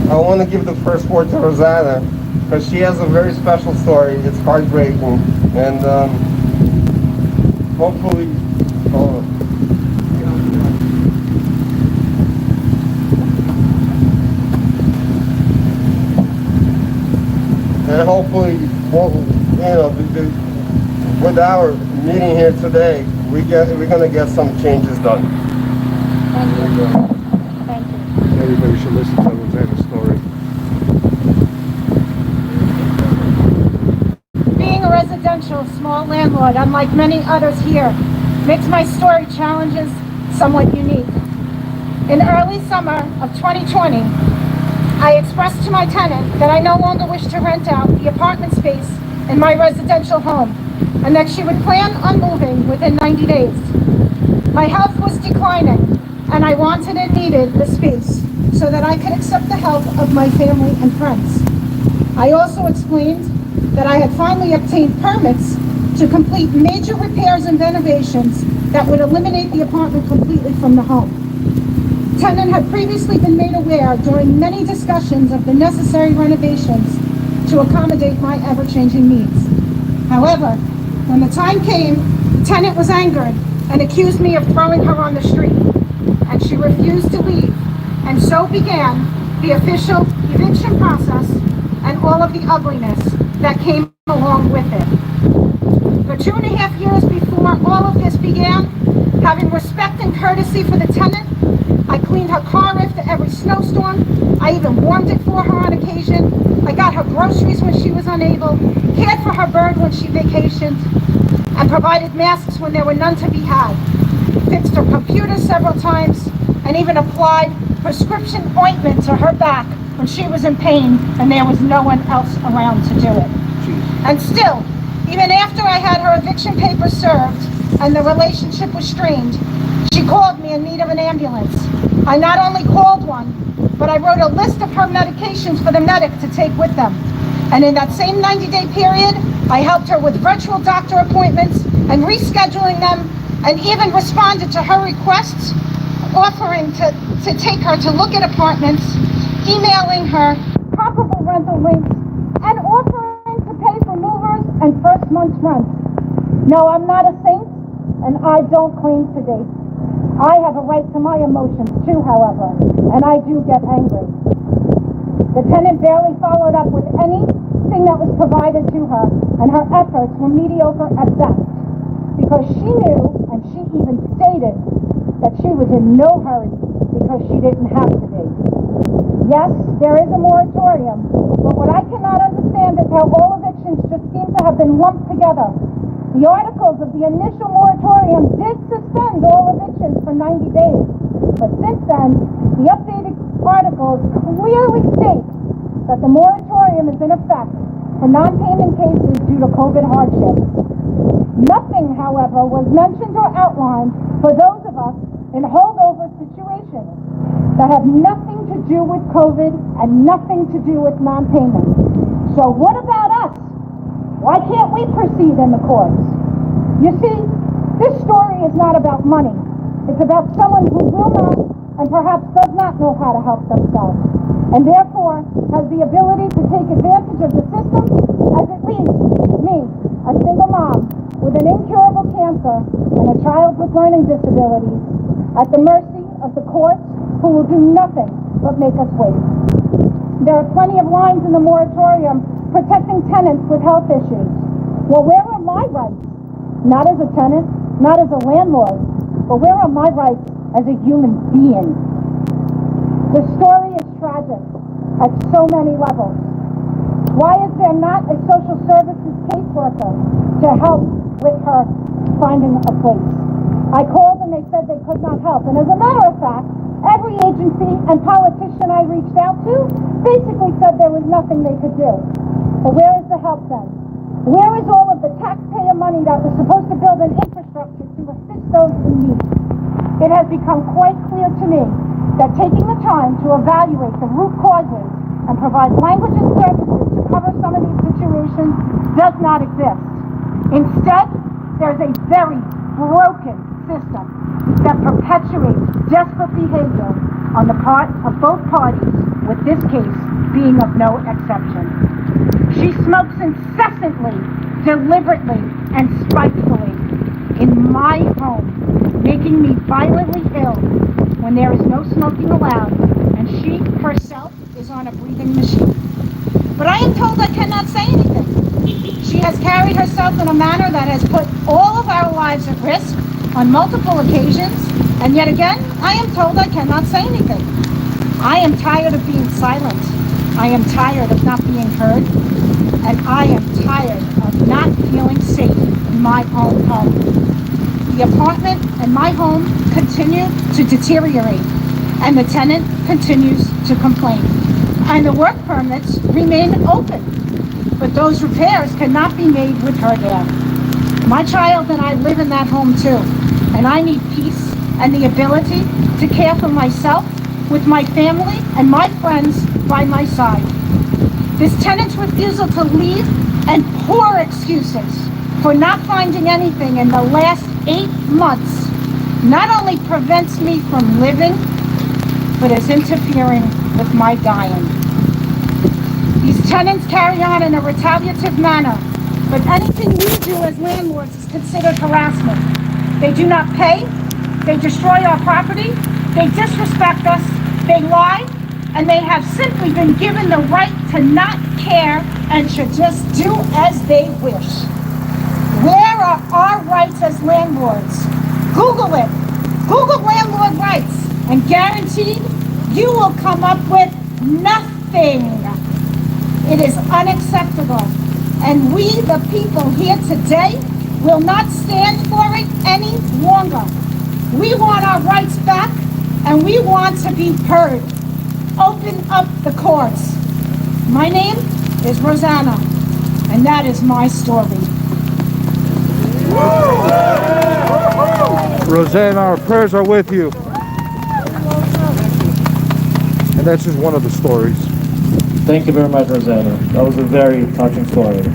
I want to give the first word to Rosanna because she has a very special story. It's heartbreaking, and hopefully, with our meeting here today, we're gonna get some changes done. Thank you. Thank you. Everybody should listen to Rosanna's story. Being a residential small landlord, unlike many others here, makes my story challenges somewhat unique. In early summer of 2020, I expressed to my tenant that I no longer wish to rent out the apartment space in my residential home and that she would plan on moving within 90 days. My health was declining and I wanted and needed the space so that I could accept the help of my family and friends. I also explained that I had finally obtained permits to complete major repairs and renovations that would eliminate the apartment completely from the home. The tenant had previously been made aware during many discussions of the necessary renovations to accommodate my ever-changing needs. However, when the time came, the tenant was angered and accused me of throwing her on the street, and she refused to leave, and so began the official eviction process and all of the ugliness that came along with it. For 2.5 years before all of this began, having respect and courtesy for the tenant, I cleaned her car after every snowstorm. I even warmed it for her on occasion. I got her groceries when she was unable, cared for her bird when she vacationed, and provided masks when there were none to be had. Fixed her computer several times, and even applied prescription ointment to her back when she was in pain and there was no one else around to do it. And still, even after I had her eviction papers served and the relationship was strained, she called me in need of an ambulance. I not only called one, but I wrote a list of her medications for the medic to take with them. And in that same 90-day period, I helped her with virtual doctor appointments and rescheduling them, and even responded to her requests, offering to take her to look at apartments, emailing her comparable rental links, and offering to pay for movers and first month's rent. No, I'm not a saint, and I don't claim to be. I have a right to my emotions too, however, and I do get angry. The tenant barely followed up with anything that was provided to her, and her efforts were mediocre at best, because she knew, and she even stated, that she was in no hurry because she didn't have to be. Yes, there is a moratorium, but what I cannot understand is how all evictions just seem to have been lumped together. The articles of the initial moratorium did suspend all evictions for 90 days, but since then, the updated articles clearly state that the moratorium is in effect for non-payment cases due to COVID hardship. Nothing, however, was mentioned or outlined for those of us in holdover situations that have nothing to do with COVID and nothing to do with non-payment. So what about us? Why can't we proceed in the courts? You see, this story is not about money. It's about someone who will not and perhaps does not know how to help themselves, and therefore has the ability to take advantage of the system as it leaves me, a single mom with an incurable cancer and a child with learning disabilities, at the mercy of the courts who will do nothing but make us wait. There are plenty of lines in the moratorium protecting tenants with health issues. Well, where are my rights? Not as a tenant, not as a landlord, but where are my rights as a human being? The story is tragic at so many levels. Why is there not a social services caseworker to help with her finding a place? I called and they said they could not help. And as a matter of fact, every agency and politician I reached out to basically said there was nothing they could do. But where is the help then? Where is all of the taxpayer money that was supposed to build an infrastructure to assist those in need? It has become quite clear to me that taking the time to evaluate the root causes and provide language and services to cover some of these situations does not exist. Instead, there's a very broken system that perpetuates desperate behavior on the part of both parties with this case being of no exception. She smokes incessantly, deliberately, and spitefully in my home, making me violently ill when there is no smoking allowed, and she herself is on a breathing machine. But I am told I cannot say anything. She has carried herself in a manner that has put all of our lives at risk on multiple occasions, and yet again, I am told I cannot say anything. I am tired of being silent. I am tired of not being heard, and I am tired of not feeling safe in my own home. The apartment and my home continue to deteriorate, and the tenant continues to complain. And the work permits remain open, but those repairs cannot be made with her there. My child and I live in that home too, and I need peace and the ability to care for myself with my family and my friends by my side. This tenant's refusal to leave and poor excuses for not finding anything in the last 8 months not only prevents me from living, but is interfering with my dying. These tenants carry on in a retaliative manner, but anything we do as landlords is considered harassment. They do not pay, they destroy our property, they disrespect us, they lie, and they have simply been given the right to not care and should just do as they wish. Where are our rights as landlords? Google it. Google landlord rights, and guaranteed you will come up with nothing. It is unacceptable, and we, the people here today, will not stand for it any longer. We want our rights back, and we want to be heard. Open up the courts. My name is Rosanna, and that is my story. Rosanna, our prayers are with you. And that's just one of the stories. Thank you very much, Rosanna. That was a very touching story.